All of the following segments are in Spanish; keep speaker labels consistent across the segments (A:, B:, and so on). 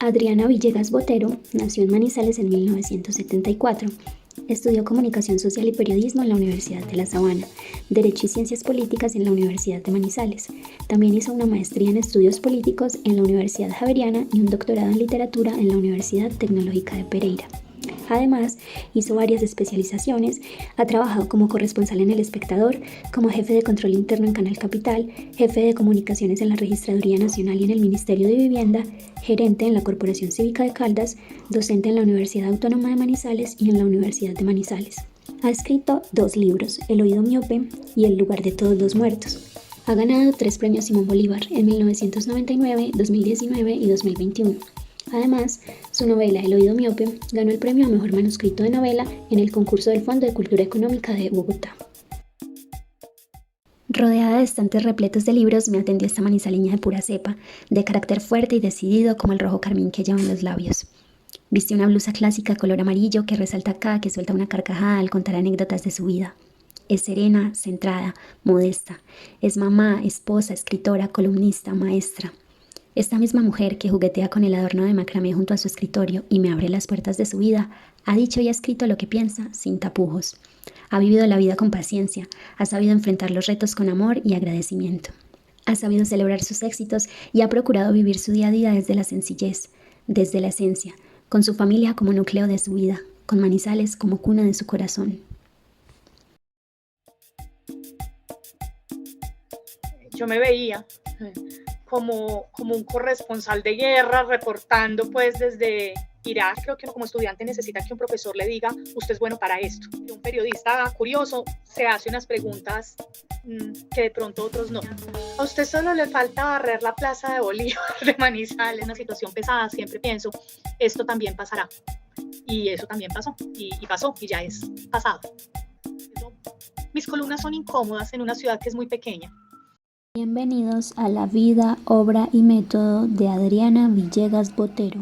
A: Adriana Villegas Botero nació en Manizales en 1974. Estudió Comunicación Social y Periodismo en la Universidad de La Sabana, Derecho y Ciencias Políticas en la Universidad de Manizales. También hizo una maestría en Estudios Políticos en la Universidad Javeriana y un doctorado en Literatura en la Universidad Tecnológica de Pereira. Además, hizo varias especializaciones, ha trabajado como corresponsal en El Espectador, como jefe de control interno en Canal Capital, jefe de comunicaciones en la Registraduría Nacional y en el Ministerio de Vivienda, gerente en la Corporación Cívica de Caldas, docente en la Universidad Autónoma de Manizales y en la Universidad de Manizales. Ha escrito 2 libros, El oído miope y El lugar de todos los muertos. Ha ganado 3 premios Simón Bolívar en 1999, 2019 y 2021. Además, su novela El oído miope ganó el premio a Mejor Manuscrito de Novela en el concurso del Fondo de Cultura Económica de Bogotá. Rodeada de estantes repletos de libros, me atendió esta manizaleña de pura cepa, de carácter fuerte y decidido como el rojo carmín que lleva en los labios. Viste una blusa clásica color amarillo que resalta cada que suelta una carcajada al contar anécdotas de su vida. Es serena, centrada, modesta. Es mamá, esposa, escritora, columnista, maestra. Esta misma mujer que juguetea con el adorno de macramé junto a su escritorio y me abre las puertas de su vida, ha dicho y ha escrito lo que piensa sin tapujos. Ha vivido la vida con paciencia, ha sabido enfrentar los retos con amor y agradecimiento. Ha sabido celebrar sus éxitos y ha procurado vivir su día a día desde la sencillez, desde la esencia, con su familia como núcleo de su vida, con Manizales como cuna de su corazón.
B: Yo me veía como un corresponsal de guerra reportando pues desde Irak. Creo que uno como estudiante necesita que un profesor le diga, usted es bueno para esto. Un periodista curioso se hace unas preguntas que de pronto otros no. A usted solo le falta barrer la plaza de Bolívar de Manizales, una situación pesada. Siempre pienso, esto también pasará. Y eso también pasó, y pasó, y ya es pasado. Mis columnas son incómodas en una ciudad que es muy pequeña.
A: Bienvenidos a la vida, obra y método de Adriana Villegas Botero.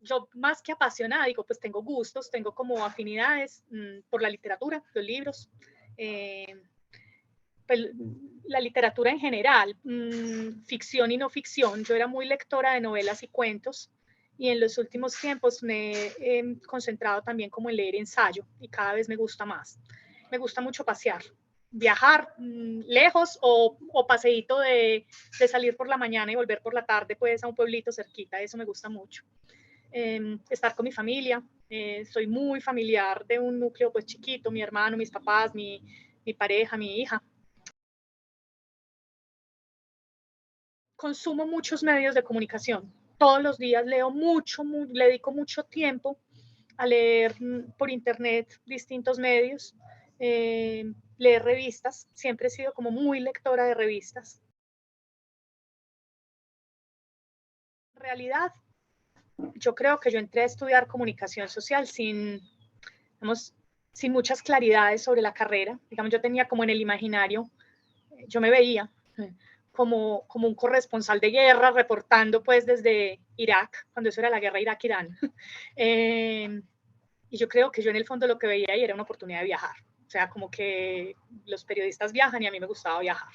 B: Yo más que apasionada, digo, pues tengo gustos, tengo como afinidades por la literatura, los libros, pues, la literatura en general, ficción y no ficción. Yo era muy lectora de novelas y cuentos y en los últimos tiempos me he concentrado también como en leer ensayo y cada vez me gusta más. Me gusta mucho pasear, viajar lejos o paseíto de salir por la mañana y volver por la tarde pues a un pueblito cerquita, eso me gusta mucho. Estar con mi familia, soy muy familiar de un núcleo pues chiquito, mi hermano, mis papás, mi pareja, mi hija. Consumo muchos medios de comunicación, todos los días leo mucho, le dedico mucho tiempo a leer por internet distintos medios, leer revistas, siempre he sido como muy lectora de revistas. En realidad, yo creo que yo entré a estudiar comunicación social digamos, sin muchas claridades sobre la carrera. Digamos, yo tenía como en el imaginario, yo me veía como un corresponsal de guerra reportando pues desde Irak, cuando eso era la guerra Irak-Irán. Y yo creo que yo en el fondo lo que veía ahí era una oportunidad de viajar. O sea, como que los periodistas viajan y a mí me gustaba viajar.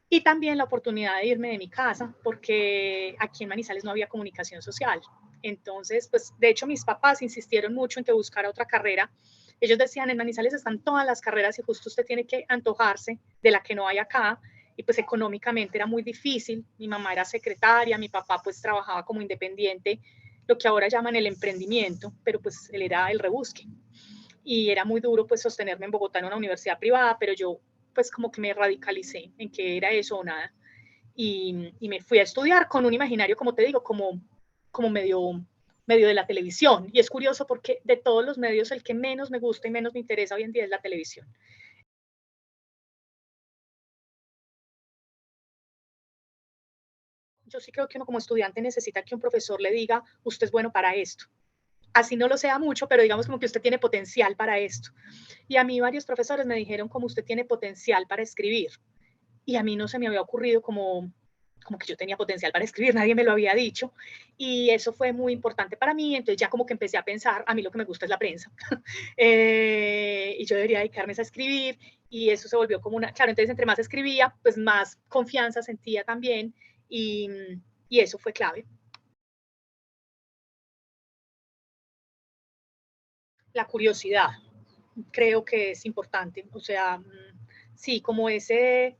B: Y también la oportunidad de irme de mi casa, porque aquí en Manizales no había comunicación social. Entonces, pues, de hecho, mis papás insistieron mucho en que buscara otra carrera. Ellos decían, en Manizales están todas las carreras y justo usted tiene que antojarse de la que no hay acá. Y pues económicamente era muy difícil. Mi mamá era secretaria, mi papá pues trabajaba como independiente, lo que ahora llaman el emprendimiento, pero pues él era el rebusque. Y era muy duro pues sostenerme en Bogotá en una universidad privada, pero yo pues como que me radicalicé en que era eso o nada. Y me fui a estudiar con un imaginario, como te digo, como medio de la televisión. Y es curioso porque de todos los medios el que menos me gusta y menos me interesa hoy en día es la televisión. Yo sí creo que uno como estudiante necesita que un profesor le diga, usted es bueno para esto. Así no lo sea mucho, pero digamos como que usted tiene potencial para esto. Y a mí varios profesores me dijeron como usted tiene potencial para escribir. Y a mí no se me había ocurrido como como que yo tenía potencial para escribir, nadie me lo había dicho, y eso fue muy importante para mí. Entonces ya como que empecé a pensar, a mí lo que me gusta es la prensa, y yo debería dedicarme a escribir, y eso se volvió como una, claro, entonces entre más escribía, pues más confianza sentía también, y eso fue clave. La curiosidad, creo que es importante, o sea, sí, como ese,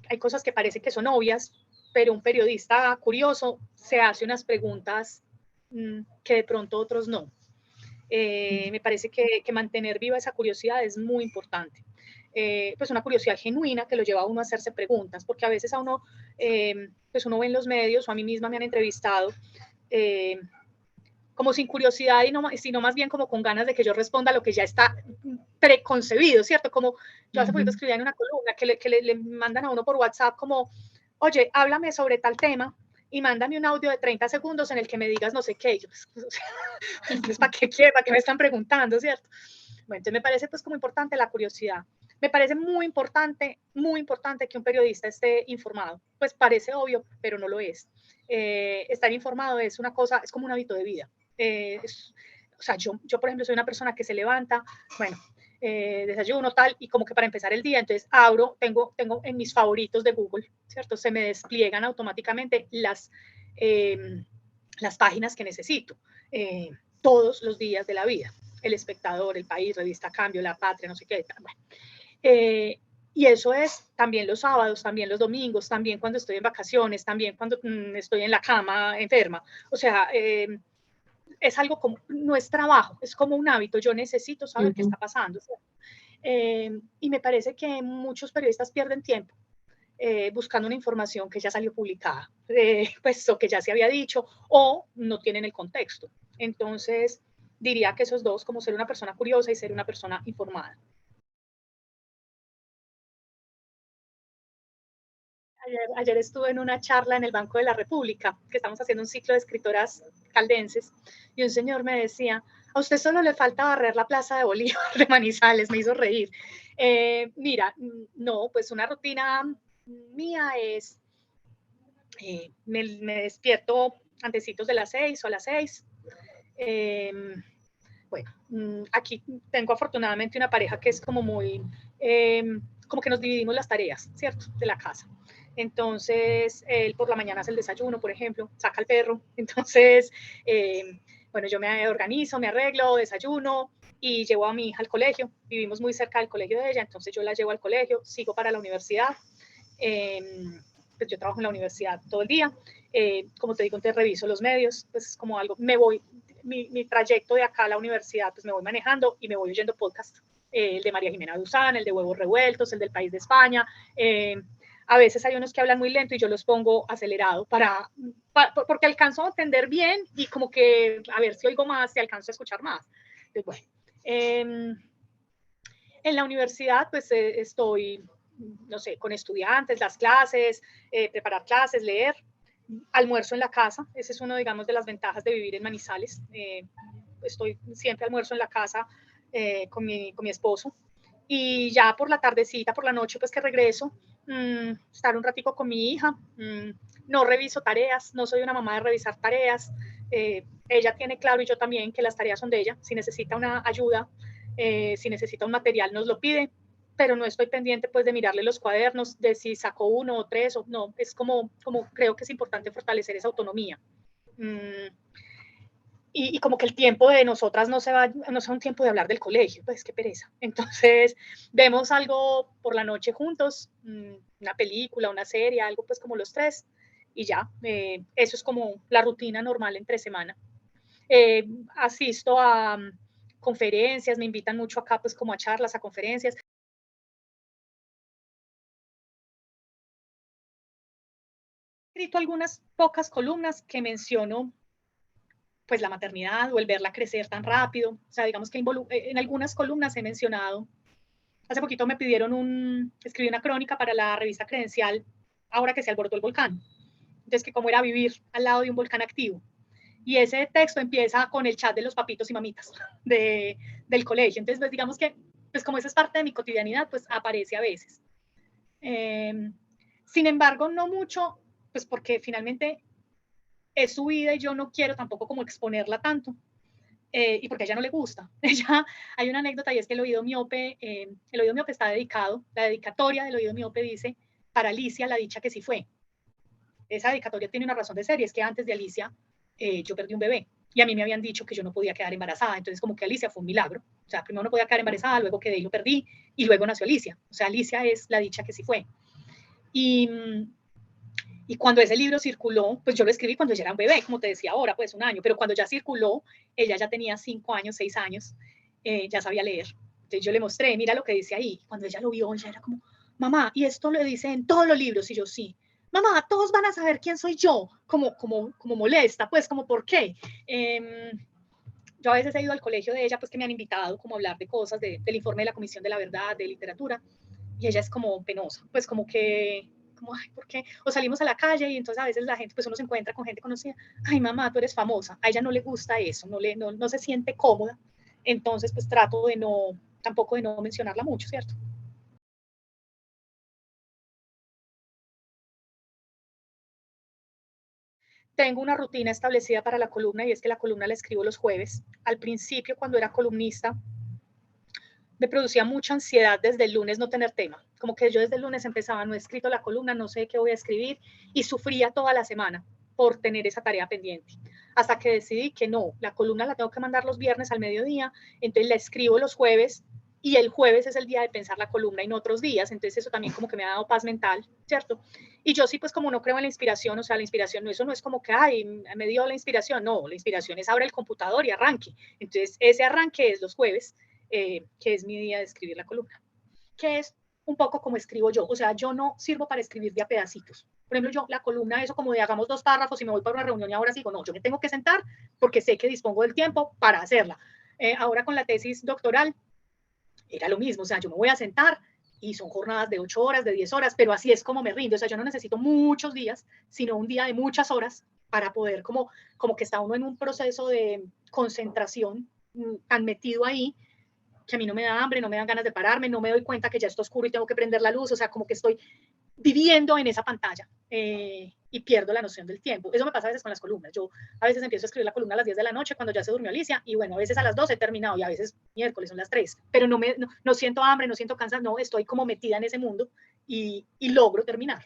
B: hay cosas que parecen que son obvias, pero un periodista curioso se hace unas preguntas que de pronto otros no. Me parece que mantener viva esa curiosidad es muy importante. Pues una curiosidad genuina que lo lleva a uno a hacerse preguntas, porque a veces a uno, pues uno ve en los medios, o a mí misma me han entrevistado, eh, como sin curiosidad, y no, sino más bien como con ganas de que yo responda lo que ya está preconcebido, ¿cierto? Como yo hace poquito escribía en una columna que le mandan a uno por WhatsApp como, oye, háblame sobre tal tema y mándame un audio de 30 segundos en el que me digas no sé qué. Y yo, pues, ¿para qué quiero? ¿Para qué me están preguntando, cierto? Bueno, entonces me parece pues como importante la curiosidad. Me parece muy importante que un periodista esté informado. Pues parece obvio, pero no lo es. Estar informado es una cosa, es como un hábito de vida. O sea, yo, por ejemplo, soy una persona que se levanta, bueno, desayuno tal, y como que para empezar el día, entonces abro, tengo en mis favoritos de Google, ¿cierto? Se me despliegan automáticamente las páginas que necesito todos los días de la vida. El Espectador, El País, Revista Cambio, La Patria, no sé qué. Bueno. Y eso es también los sábados, también los domingos, también cuando estoy en vacaciones, también cuando estoy en la cama enferma. O sea, es algo como, no es trabajo, es como un hábito. Yo necesito saber qué está pasando. Y me parece que muchos periodistas pierden tiempo buscando una información que ya salió publicada, pues, o que ya se había dicho, o no tienen el contexto. Entonces, diría que esos dos, como ser una persona curiosa y ser una persona informada. Ayer estuve en una charla en el Banco de la República, que estamos haciendo un ciclo de escritoras caldenses, y un señor me decía, a usted solo le falta barrer la Plaza de Bolívar de Manizales, me hizo reír. Mira, no, pues una rutina mía es, me despierto antecitos de las 6 o a las 6. Eh, bueno, aquí tengo afortunadamente una pareja que es como muy, como que nos dividimos las tareas, ¿cierto? De la casa. Entonces, él por la mañana hace el desayuno, por ejemplo, saca al perro. Entonces, bueno, yo me organizo, me arreglo, desayuno y llevo a mi hija al colegio. Vivimos muy cerca del colegio de ella, entonces yo la llevo al colegio, sigo para la universidad. Pues yo trabajo en la universidad todo el día. Como te digo, entonces reviso los medios, pues es como algo, me voy, mi trayecto de acá a la universidad, pues me voy manejando y me voy oyendo podcast. El de María Jimena Duzán, el de Huevos Revueltos, el del País de España. A veces hay unos que hablan muy lento y yo los pongo acelerado porque alcanzo a entender bien y como que a ver si oigo más, si alcanzo a escuchar más. Entonces, bueno, en la universidad pues estoy, no sé, con estudiantes, las clases, preparar clases, leer, almuerzo en la casa. Ese es uno, digamos, de las ventajas de vivir en Manizales. Estoy siempre almuerzo en la casa con mi esposo. Y ya por la tardecita, por la noche, pues que regreso, estar un ratico con mi hija. No reviso tareas, no soy una mamá de revisar tareas. Ella tiene claro, y yo también, que las tareas son de ella. Si necesita una ayuda, si necesita un material, nos lo pide, pero no estoy pendiente pues de mirarle los cuadernos, de si sacó uno o tres, o no, es como creo que es importante fortalecer esa autonomía. Y como que el tiempo de nosotras no sea un tiempo de hablar del colegio, pues qué pereza. Entonces, vemos algo por la noche juntos, una película, una serie, algo pues como los tres, y ya, eso es como la rutina normal entre semana. Asisto a conferencias, me invitan mucho acá pues como a charlas, a conferencias. He escrito algunas pocas columnas que menciono pues la maternidad o el verla crecer tan rápido. O sea, digamos que en algunas columnas he mencionado, hace poquito me pidieron escribí una crónica para la revista Credencial, ahora que se alborotó el volcán. Entonces, que cómo era vivir al lado de un volcán activo. Y ese texto empieza con el chat de los papitos y mamitas del colegio. Entonces, pues, digamos que, pues como esa es parte de mi cotidianidad, pues aparece a veces. Sin embargo, no mucho pues porque finalmente es su vida y yo no quiero tampoco como exponerla tanto. Y porque a ella no le gusta. Hay una anécdota y es que el oído miope está dedicado, la dedicatoria del oído miope dice, para Alicia la dicha que sí fue. Esa dedicatoria tiene una razón de ser y es que antes de Alicia yo perdí un bebé y a mí me habían dicho que yo no podía quedar embarazada, entonces como que Alicia fue un milagro. O sea, primero no podía quedar embarazada, luego quedé y lo perdí y luego nació Alicia. O sea, Alicia es la dicha que sí fue. Y cuando ese libro circuló, pues yo lo escribí cuando ella era un bebé, como te decía ahora, pues 1 año, pero cuando ya circuló, ella ya tenía 5 años, 6 años, ya sabía leer. Entonces yo le mostré, mira lo que dice ahí. Cuando ella lo vio, ella era como, mamá, y esto lo dice en todos los libros. Y yo, sí. Mamá, todos van a saber quién soy yo, como molesta, pues, como por qué. Yo a veces he ido al colegio de ella, pues que me han invitado como a hablar de cosas, del informe de la Comisión de la Verdad, de literatura, y ella es como penosa, pues como que, como, ay, ¿por qué? O salimos a la calle y entonces a veces la gente, pues uno se encuentra con gente conocida, ay, mamá, tú eres famosa, a ella no le gusta eso, no se siente cómoda, entonces pues trato de no, tampoco de no mencionarla mucho, ¿cierto? Tengo una rutina establecida para la columna y es que la columna la escribo los jueves. Al principio, cuando era columnista, me producía mucha ansiedad desde el lunes no tener tema. Como que yo desde el lunes empezaba, no he escrito la columna, no sé qué voy a escribir y sufría toda la semana por tener esa tarea pendiente. Hasta que decidí que no, la columna la tengo que mandar los viernes al mediodía, entonces la escribo los jueves y el jueves es el día de pensar la columna y no otros días, entonces eso también como que me ha dado paz mental, ¿cierto? Y yo sí, pues como no creo en la inspiración, o sea, la inspiración, eso no es como que, ay, me dio la inspiración, no, la inspiración es abrir el computador y arranque. Entonces ese arranque es los jueves, que es mi día de escribir la columna, que es un poco como escribo yo, o sea, yo no sirvo para escribir de a pedacitos. Por ejemplo, yo la columna, eso como de hagamos 2 párrafos y me voy para una reunión y ahora sigo, no, yo me tengo que sentar porque sé que dispongo del tiempo para hacerla. Ahora con la tesis doctoral era lo mismo, o sea, yo me voy a sentar y son jornadas de 8 horas, de 10 horas, pero así es como me rindo, o sea, yo no necesito muchos días, sino un día de muchas horas para poder como que está uno en un proceso de concentración tan metido ahí que a mí no me da hambre, no me dan ganas de pararme, no me doy cuenta que ya está oscuro y tengo que prender la luz, o sea, como que estoy viviendo en esa pantalla y pierdo la noción del tiempo. Eso me pasa a veces con las columnas. Yo a veces empiezo a escribir la columna a las 10 de la noche cuando ya se durmió Alicia y bueno, a veces a las 2 he terminado y a veces miércoles son las 3, pero no siento hambre, no siento cansancio, no, estoy como metida en ese mundo y logro terminar.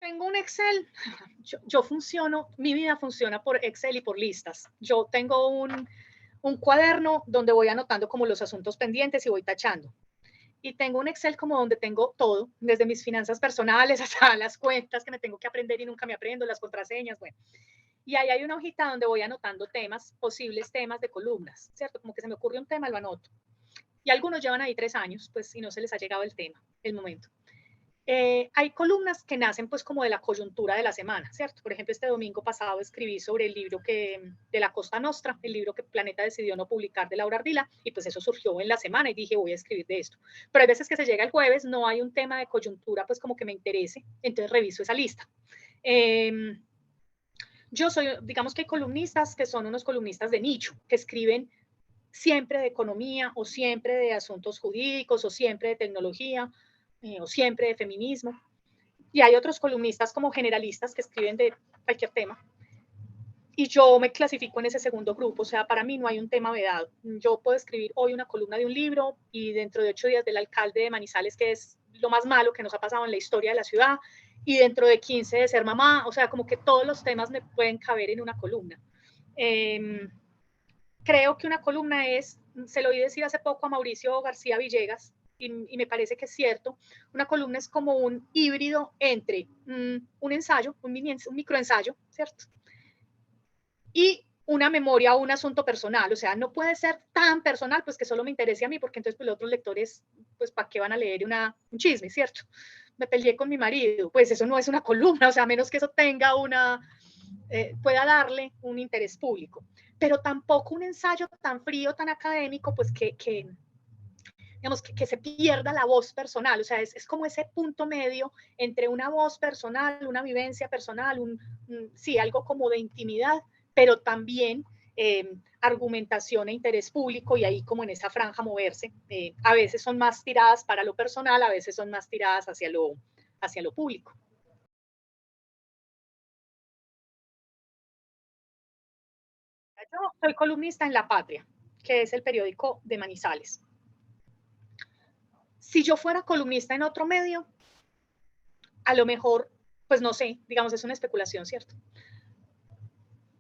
B: Tengo un Excel, yo funciono, mi vida funciona por Excel y por listas. Yo tengo un cuaderno donde voy anotando como los asuntos pendientes y voy tachando. Y tengo un Excel como donde tengo todo, desde mis finanzas personales hasta las cuentas que me tengo que aprender y nunca me aprendo, las contraseñas, bueno. Y ahí hay una hojita donde voy anotando temas, posibles temas de columnas, ¿cierto? Como que se me ocurre un tema, lo anoto. Y algunos llevan ahí 3 años, pues, y no se les ha llegado el tema, el momento. Hay columnas que nacen pues como de la coyuntura de la semana, ¿cierto? Por ejemplo, este domingo pasado escribí sobre el libro de la Costa Nostra, el libro que Planeta decidió no publicar de Laura Ardila, y pues eso surgió en la semana y dije, voy a escribir de esto. Pero hay veces que se llega el jueves, no hay un tema de coyuntura pues como que me interese, entonces reviso esa lista. Yo soy, digamos que hay columnistas que son unos columnistas de nicho, que escriben siempre de economía o siempre de asuntos jurídicos o siempre de tecnología o siempre de feminismo. Y hay otros columnistas como generalistas que escriben de cualquier tema. Y yo me clasifico en ese segundo grupo, o sea, para mí no hay un tema vedado. Yo puedo escribir hoy una columna de un libro y dentro de 8 días del alcalde de Manizales, que es lo más malo que nos ha pasado en la historia de la ciudad, y dentro de 15 de ser mamá, o sea, como que todos los temas me pueden caber en una columna. Creo que una columna es, se lo oí decir hace poco a Mauricio García Villegas, y me parece que es cierto, una columna es como un híbrido entre un ensayo, un microensayo, ¿cierto? Y una memoria o un asunto personal, o sea, no puede ser tan personal, pues que solo me interese a mí, porque entonces pues, los otros lectores, pues, ¿para qué van a leer un chisme, cierto? Me peleé con mi marido, pues eso no es una columna, o sea, a menos que eso tenga pueda darle un interés público, pero tampoco un ensayo tan frío, tan académico, pues digamos, que se pierda la voz personal, o sea, es como ese punto medio entre una voz personal, una vivencia personal, sí, algo como de intimidad, pero también argumentación e interés público y ahí como en esa franja moverse. A veces son más tiradas para lo personal, a veces son más tiradas hacia lo público. yo soy columnista en La Patria, que es el periódico de Manizales. Si yo fuera columnista en otro medio, a lo mejor, pues no sé, digamos, es una especulación, ¿cierto?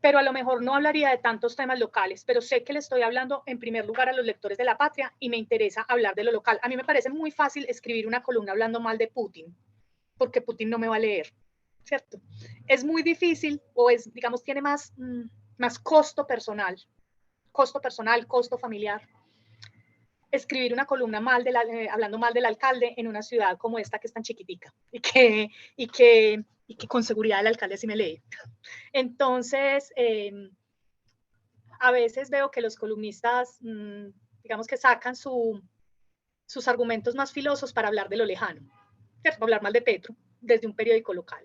B: Pero a lo mejor no hablaría de tantos temas locales, pero sé que le estoy hablando en primer lugar a los lectores de La Patria y me interesa hablar de lo local. A mí me parece muy fácil escribir una columna hablando mal de Putin, porque Putin no me va a leer, ¿cierto? Es muy difícil o es, digamos, tiene más costo personal, costo familiar, escribir una columna hablando mal del alcalde en una ciudad como esta que es tan chiquitica y que con seguridad el alcalde sí me lee. Entonces, a veces veo que los columnistas, digamos que sacan sus argumentos más filosos para hablar de lo lejano, ¿cierto? Hablar mal de Petro desde un periódico local.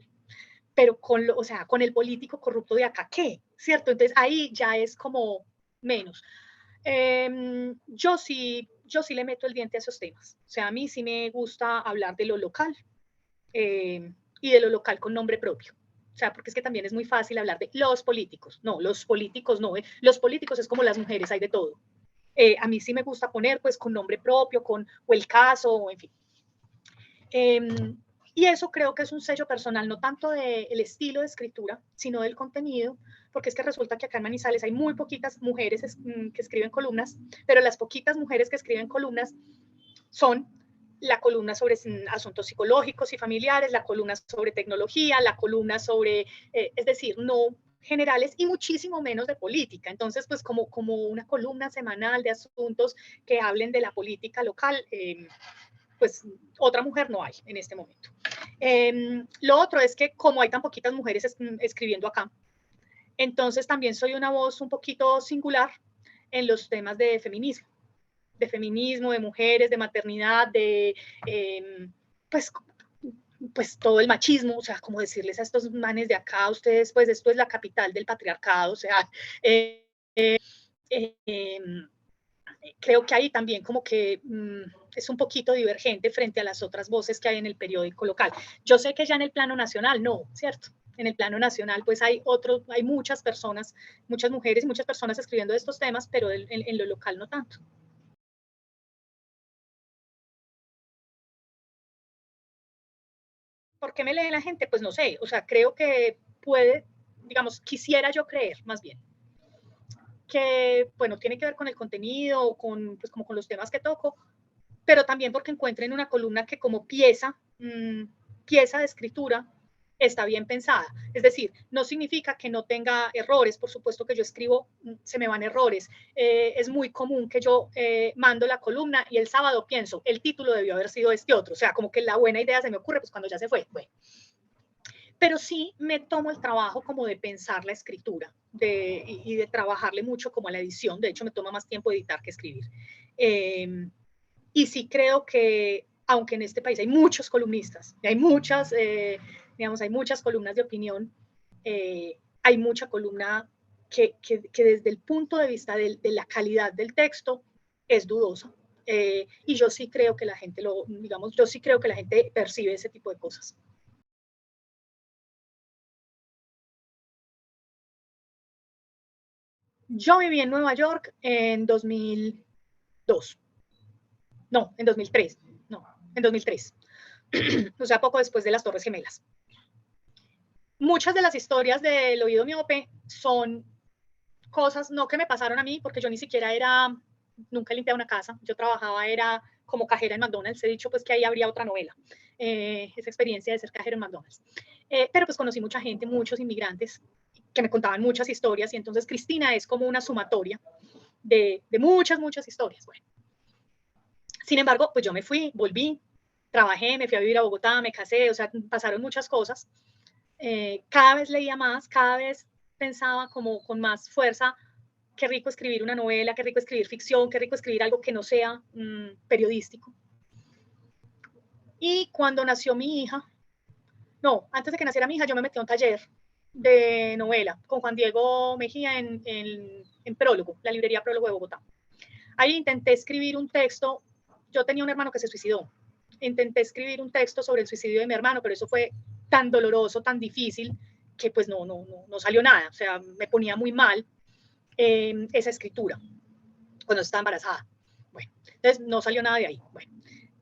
B: Pero con el político corrupto de acá, ¿qué? ¿Cierto? Entonces ahí ya es como menos. Yo sí le meto el diente a esos temas. O sea, a mí sí me gusta hablar de lo local y de lo local con nombre propio. O sea, porque es que también es muy fácil hablar de los políticos. No, los políticos no. Los políticos es como las mujeres, hay de todo. A mí sí me gusta poner pues con nombre propio, o el caso, en fin. Y eso creo que es un sello personal, no tanto del estilo de escritura, sino del contenido, porque es que resulta que acá en Manizales hay muy poquitas mujeres que escriben columnas, pero las poquitas mujeres que escriben columnas son la columna sobre asuntos psicológicos y familiares, la columna sobre tecnología, la columna sobre, es decir, no generales y muchísimo menos de política. Entonces, pues como una columna semanal de asuntos que hablen de la política local, pues otra mujer no hay en este momento. Lo otro es que como hay tan poquitas mujeres escribiendo acá, entonces también soy una voz un poquito singular en los temas de feminismo, de mujeres, de maternidad, pues todo el machismo, o sea, como decirles a estos manes de acá, ustedes, pues esto es la capital del patriarcado, o sea, creo que ahí también como que es un poquito divergente frente a las otras voces que hay en el periódico local. Yo sé que ya en el plano nacional no, ¿cierto? En el plano nacional pues hay muchas personas, muchas mujeres, muchas personas escribiendo de estos temas, pero en lo local no tanto. ¿Por qué me lee la gente? Pues no sé, o sea, creo que puede, digamos, quisiera yo creer más bien que, bueno, tiene que ver con el contenido, pues como con los temas que toco, pero también porque encuentren una columna que como pieza de escritura está bien pensada. Es decir, no significa que no tenga errores, por supuesto que yo escribo, se me van errores. Es muy común que yo mando la columna y el sábado pienso, el título debió haber sido este otro, o sea, como que la buena idea se me ocurre pues cuando ya se fue. Bueno. Pero sí me tomo el trabajo como de pensar la escritura y de trabajarle mucho como a la edición. De hecho, me toma más tiempo editar que escribir. Y sí creo que, aunque en este país hay muchos columnistas, hay muchas, hay muchas columnas de opinión, hay mucha columna que desde el punto de vista de la calidad del texto es dudosa. Y yo sí creo que la gente yo sí creo que la gente percibe ese tipo de cosas. Yo viví en Nueva York en 2002. No, en 2003. No, en 2003. O sea, poco después de las Torres Gemelas. Muchas de las historias del oído miope son cosas no que me pasaron a mí, porque yo ni siquiera nunca limpiaba una casa. Yo trabajaba, era como cajera en McDonald's. He dicho pues que ahí habría otra novela, esa experiencia de ser cajero en McDonald's. Pero pues conocí mucha gente, muchos inmigrantes que me contaban muchas historias y entonces Cristina es como una sumatoria de muchas historias. Bueno, sin embargo, pues yo me fui, volví, trabajé, me fui a vivir a Bogotá, me casé, o sea, pasaron muchas cosas. Cada vez leía más, cada vez pensaba como con más fuerza, qué rico escribir una novela, qué rico escribir ficción, qué rico escribir algo que no sea periodístico. Y cuando nació mi hija, no, antes de que naciera mi hija, yo me metí a un taller de novela con Juan Diego Mejía en Prólogo, la librería Prólogo de Bogotá. Ahí intenté escribir un texto, yo tenía un hermano que se suicidó, intenté escribir un texto sobre el suicidio de mi hermano, pero eso fue tan doloroso, tan difícil, que pues no salió nada, o sea, me ponía muy mal. esa escritura cuando estaba embarazada. Bueno, entonces no salió nada de ahí. Bueno,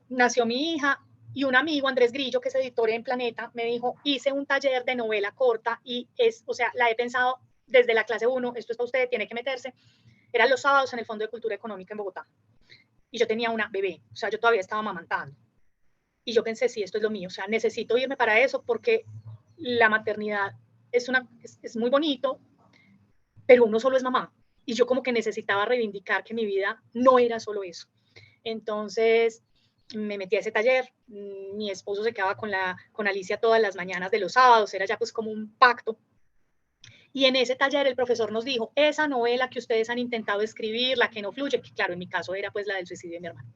B: nació mi hija y un amigo, Andrés Grillo, que es editor en Planeta, me dijo, hice un taller de novela corta y o sea, la he pensado desde la clase 1, esto es para usted, tiene que meterse. Eran los sábados en el Fondo de Cultura Económica en Bogotá. Y yo tenía una bebé, o sea, yo todavía estaba amamantando. Y yo pensé, sí, esto es lo mío, o sea, necesito irme para eso porque la maternidad es muy bonito, pero uno solo es mamá. Y yo como que necesitaba reivindicar que mi vida no era solo eso. Entonces me metí a ese taller, mi esposo se quedaba con Alicia todas las mañanas de los sábados, era ya pues como un pacto. Y en ese taller el profesor nos dijo, esa novela que ustedes han intentado escribir, la que no fluye, que claro, en mi caso era pues la del suicidio de mi hermano,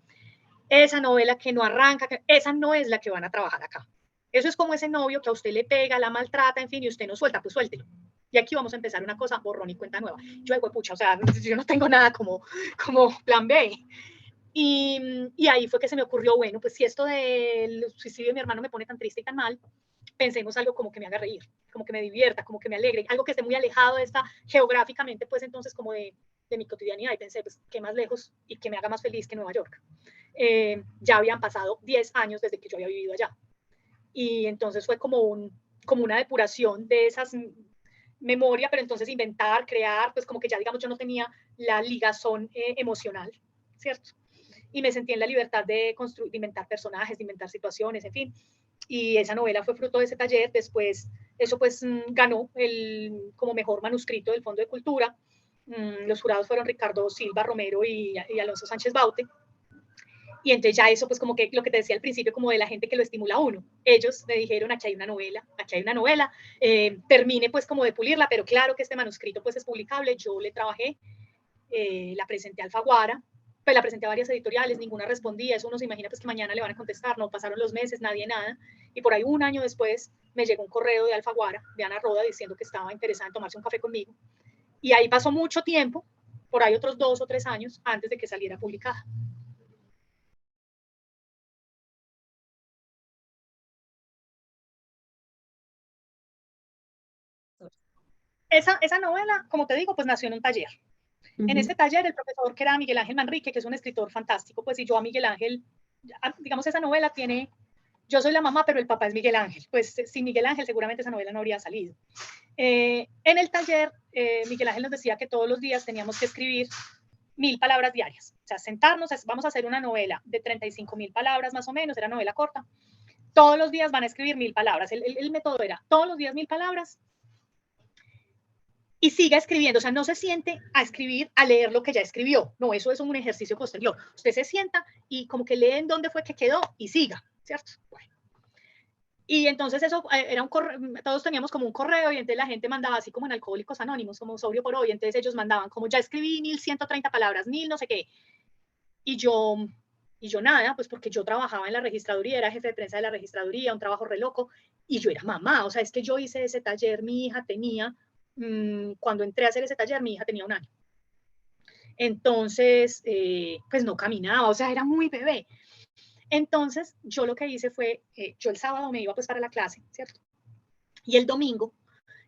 B: esa novela que no arranca, esa no es la que van a trabajar acá. Eso es como ese novio que a usted le pega, la maltrata, en fin, y usted no suelta, pues suéltelo. Y aquí vamos a empezar una cosa, borrón y cuenta nueva. Yo digo, pucha, o sea, yo no tengo nada como plan B. Y ahí fue que se me ocurrió, bueno, pues si esto del suicidio de mi hermano me pone tan triste y tan mal, pensemos algo como que me haga reír, como que me divierta, como que me alegre, algo que esté muy alejado de esta geográficamente, pues entonces como de mi cotidianidad. Y pensé, pues, qué más lejos y que me haga más feliz que Nueva York. Ya habían pasado 10 años desde que yo había vivido allá. Y entonces fue como una depuración de esas memoria, pero entonces inventar, crear, pues como que ya digamos yo no tenía la ligazón emocional, ¿cierto? Y me sentí en la libertad de construir, de inventar personajes, de inventar situaciones, en fin. Y esa novela fue fruto de ese taller. Después, eso pues ganó como mejor manuscrito del Fondo de Cultura. Los jurados fueron Ricardo Silva Romero y Alonso Sánchez Baute. Y entonces ya eso, pues como que lo que te decía al principio, como de la gente que lo estimula a uno. Ellos me dijeron, aquí hay una novela, termine pues como de pulirla, pero claro que este manuscrito pues es publicable. Yo le trabajé, la presenté a Alfaguara, pues la presenté a varias editoriales, ninguna respondía. Eso uno se imagina pues que mañana le van a contestar, no pasaron los meses, nadie nada. Y por ahí un año después me llegó un correo de Alfaguara, de Ana Roda, diciendo que estaba interesada en tomarse un café conmigo. Y ahí pasó mucho tiempo, por ahí otros 2 o 3 años antes de que saliera publicada. Esa novela, como te digo, pues nació en un taller. En ese taller, el profesor, que era Miguel Ángel Manrique, que es un escritor fantástico, pues, y yo a Miguel Ángel, digamos, esa novela tiene, yo soy la mamá, pero el papá es Miguel Ángel. Pues sin Miguel Ángel seguramente esa novela no habría salido. En el taller, Miguel Ángel nos decía que todos los días teníamos que escribir 1000 palabras diarias. O sea, sentarnos, vamos a hacer una novela de 35.000 palabras más o menos, era novela corta. Todos los días van a escribir 1000 palabras. El método era todos los días 1000 palabras y siga escribiendo. O sea, no se siente a escribir, a leer lo que ya escribió. No, eso es un ejercicio posterior. Usted se sienta y como que lee en dónde fue que quedó y siga, ¿cierto? Bueno. Y entonces eso era un correo, todos teníamos como un correo y entonces la gente mandaba así como en Alcohólicos Anónimos, como sobrio por hoy. Entonces ellos mandaban como ya escribí 1130 palabras, 1000 no sé qué. Y yo, y yo nada, pues porque yo trabajaba en la registraduría, era jefe de prensa de la registraduría, un trabajo re loco, y yo era mamá. O sea, es que yo hice ese taller, mi hija tenía, cuando entré a hacer ese taller, mi hija tenía un año. Entonces, pues no caminaba, o sea, era muy bebé. Entonces, yo lo que hice fue, yo el sábado me iba pues para la clase, ¿cierto? Y el domingo,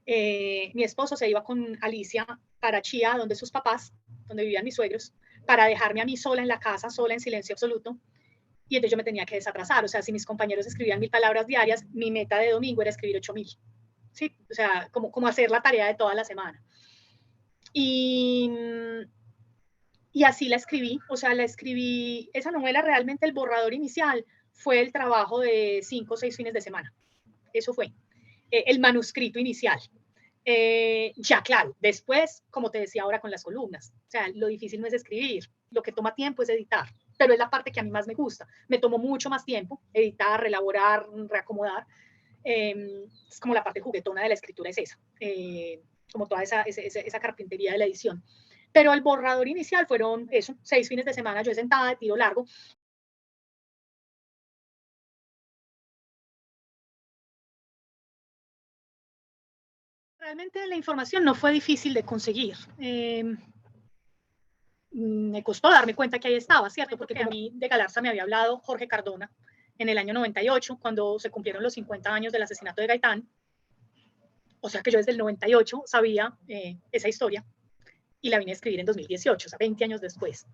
B: mi esposo se iba con Alicia para Chía, donde sus papás, donde vivían mis suegros, para dejarme a mí sola en la casa, sola en silencio absoluto. Y entonces yo me tenía que desatrasar. O sea, si mis compañeros escribían 1000 palabras diarias, mi meta de domingo era escribir 8000. ¿Sí? O sea, como hacer la tarea de toda la semana. Y, y así la escribí. O sea, la escribí, esa novela realmente el borrador inicial fue el trabajo de 5 o 6 fines de semana. Eso fue el manuscrito inicial. Ya, claro, después, como te decía ahora con las columnas, o sea, lo difícil no es escribir, lo que toma tiempo es editar, pero es la parte que a mí más me gusta. Me tomó mucho más tiempo editar, reelaborar, reacomodar. Es como la parte juguetona de la escritura, es esa, como toda esa carpintería de la edición. Pero el borrador inicial fueron eso, 6 fines de semana, yo sentada de tiro largo. Realmente la información no fue difícil de conseguir. Me costó darme cuenta que ahí estaba, ¿cierto? Porque a mí de Galarza me había hablado Jorge Cardona en el año 98, cuando se cumplieron los 50 años del asesinato de Gaitán. O sea que yo desde el 98 sabía esa historia. y la vine a escribir en 2018, o sea, 20 años después.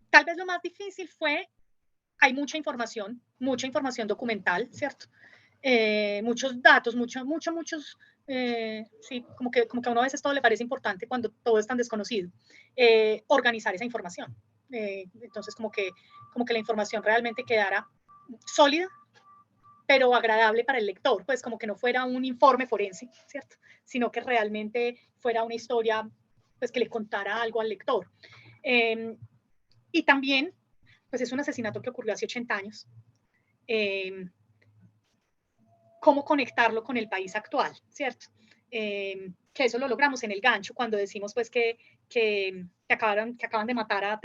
B: Tal vez lo más difícil fue, hay mucha información documental, ¿cierto? Muchos datos, muchos, sí, como que a uno a veces todo le parece importante cuando todo es tan desconocido. Organizar esa información. Entonces, como que la información realmente quedara sólida, pero agradable para el lector, pues como que no fuera un informe forense, ¿cierto? Sino que realmente fuera una historia, pues que le contara algo al lector. Y también, pues es un asesinato que ocurrió hace 80 años. Cómo conectarlo con el país actual, ¿cierto? Que eso lo logramos en El Gancho, cuando decimos pues que acaban de matar a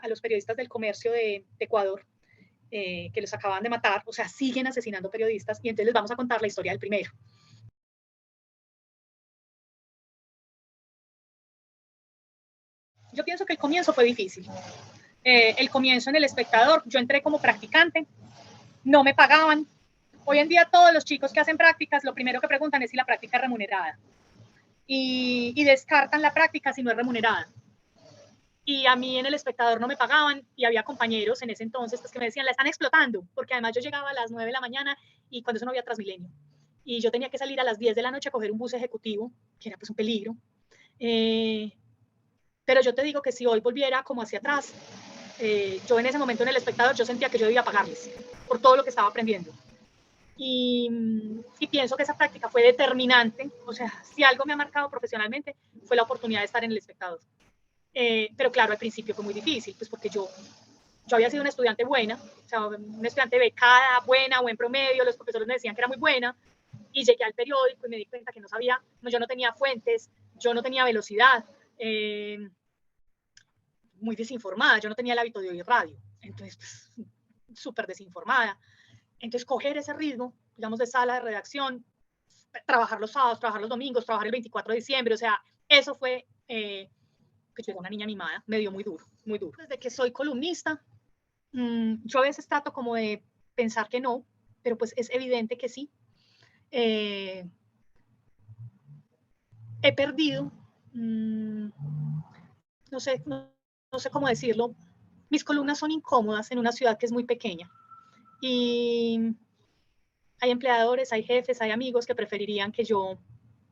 B: los periodistas del Comercio de Ecuador, que los acaban de matar, o sea, siguen asesinando periodistas, y entonces les vamos a contar la historia del primero. Yo pienso que el comienzo fue difícil. El comienzo en El Espectador, yo entré como practicante, no me pagaban. Hoy en día todos los chicos que hacen prácticas, lo primero que preguntan es si la práctica es remunerada. Y descartan la práctica si no es remunerada. Y a mí en El Espectador no me pagaban, y había compañeros en ese entonces pues, que me decían, la están explotando, porque además yo llegaba a las 9 de la mañana y cuando eso no había Transmilenio. Y yo tenía que salir a las 10 de la noche a coger un bus ejecutivo, que era pues un peligro. Pero yo te digo que si hoy volviera como hacia atrás, yo en ese momento en El Espectador yo sentía que yo debía pagarles por todo lo que estaba aprendiendo. Y pienso que esa práctica fue determinante, o sea, si algo me ha marcado profesionalmente fue la oportunidad de estar en El Espectador. Pero claro, al principio fue muy difícil, pues porque yo había sido una estudiante buena, o sea, una estudiante becada, buena, buen promedio, los profesores me decían que era muy buena, y llegué al periódico y me di cuenta que no sabía, yo no tenía fuentes, yo no tenía velocidad, muy desinformada, yo no tenía el hábito de oír radio, entonces, pues, súper desinformada. Entonces, coger ese ritmo, digamos, de sala de redacción, trabajar los sábados, trabajar los domingos, trabajar el 24 de diciembre, o sea, eso fue, que yo era una niña mimada, me dio muy duro, muy duro. Desde que soy columnista, yo a veces trato como de pensar que no, pero pues es evidente que sí. He perdido, no sé cómo decirlo, mis columnas son incómodas en una ciudad que es muy pequeña. Y hay empleadores, hay jefes, hay amigos que preferirían que yo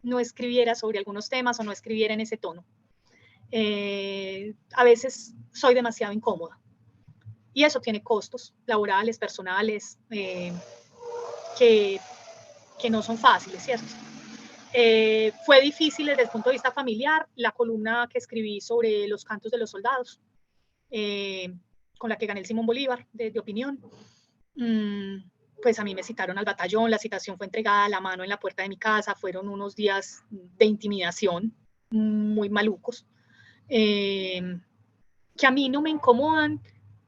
B: no escribiera sobre algunos temas o no escribiera en ese tono. A veces soy demasiado incómoda. Y eso tiene costos laborales, personales, que no son fáciles, ¿cierto? Fue difícil desde el punto de vista familiar, la columna que escribí sobre los cantos de los soldados, con la que gané el Simón Bolívar de opinión. Pues a mí me citaron al batallón, la citación fue entregada a la mano en la puerta de mi casa, fueron unos días de intimidación muy malucos, que a mí no me incomodan,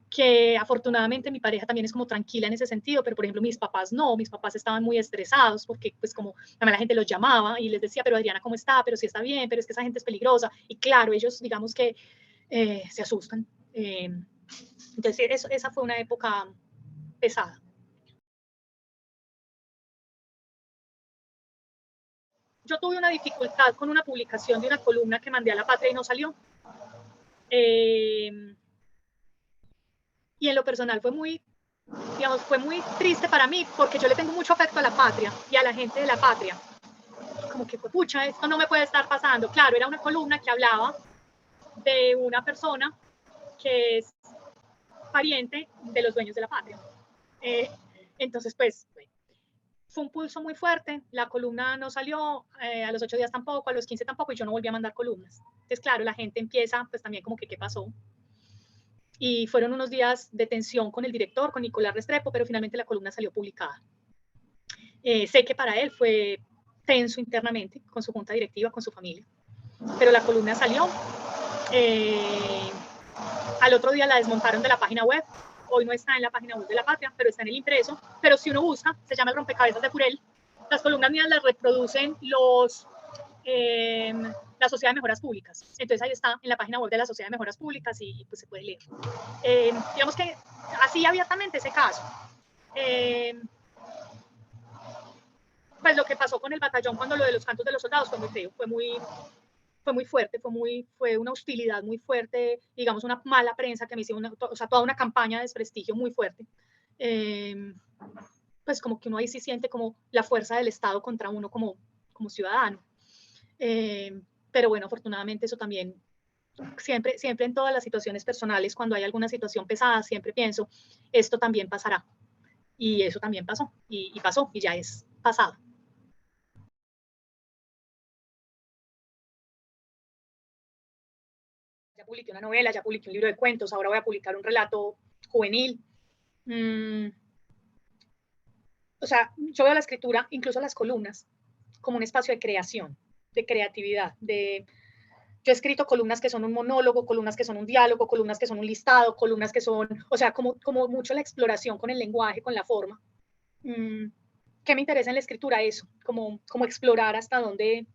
B: que afortunadamente mi pareja también es como tranquila en ese sentido, pero por ejemplo mis papás no, mis papás estaban muy estresados porque pues como la gente los llamaba y les decía, pero Adriana, ¿cómo está? Pero sí está bien, pero es que esa gente es peligrosa, y claro, ellos digamos que se asustan. Entonces esa fue una época pesada. Yo tuve una dificultad con una publicación de una columna que mandé a La Patria y no salió. Y en lo personal fue muy triste para mí, porque yo le tengo mucho afecto a La Patria y a la gente de La Patria. Como que, pucha, esto no me puede estar pasando. Claro, era una columna que hablaba de una persona que es pariente de los dueños de La Patria. Entonces, pues, fue un pulso muy fuerte, la columna no salió, a los 8 días tampoco, a los 15 tampoco, y yo no volví a mandar columnas. Entonces, claro, la gente empieza, pues también como que, ¿qué pasó? Y fueron unos días de tensión con el director, con Nicolás Restrepo, pero finalmente la columna salió publicada. Sé que para él fue tenso internamente, con su junta directiva, con su familia, pero la columna salió. Al otro día la desmontaron de la página web. Hoy no está en la página web de La Patria, pero está en el impreso. Pero si uno busca, se llama El Rompecabezas de Purell. Las columnas mías las reproducen la Sociedad de Mejoras Públicas. Entonces ahí está en la página web de la Sociedad de Mejoras Públicas y pues se puede leer. Digamos que así abiertamente ese caso. pues lo que pasó con el batallón cuando lo de los cantos de los soldados fue muy feo, fue muy fuerte, fue una hostilidad muy fuerte, digamos una mala prensa que me hicieron, o sea, toda una campaña de desprestigio muy fuerte. Pues como que uno ahí sí siente como la fuerza del Estado contra uno como ciudadano. Pero bueno, afortunadamente eso también, siempre en todas las situaciones personales, cuando hay alguna situación pesada, siempre pienso, esto también pasará. Y eso también pasó, y pasó, y ya es pasado. Ya publiqué una novela, ya publiqué un libro de cuentos, ahora voy a publicar un relato juvenil. O sea, yo veo la escritura, incluso las columnas, como un espacio de creación, de creatividad, yo he escrito columnas que son un monólogo, columnas que son un diálogo, columnas que son un listado, columnas que son, o sea, como mucho la exploración con el lenguaje, con la forma. ¿Qué me interesa en la escritura? Eso, como explorar hasta dónde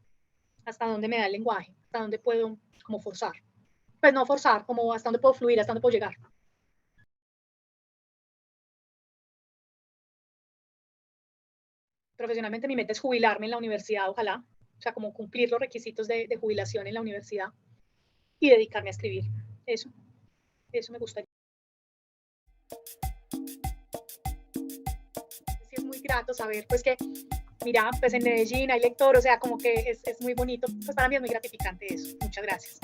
B: me da el lenguaje, hasta dónde puedo como forzar. Pues no forzar, como hasta dónde puedo fluir, hasta dónde puedo llegar. Profesionalmente mi meta es jubilarme en la universidad, ojalá, o sea, como cumplir los requisitos de jubilación en la universidad y dedicarme a escribir. Eso me gustaría. Sí, es muy grato saber, pues que, mira, pues en Medellín hay lector, o sea, como que es muy bonito, pues para mí es muy gratificante eso. Muchas gracias.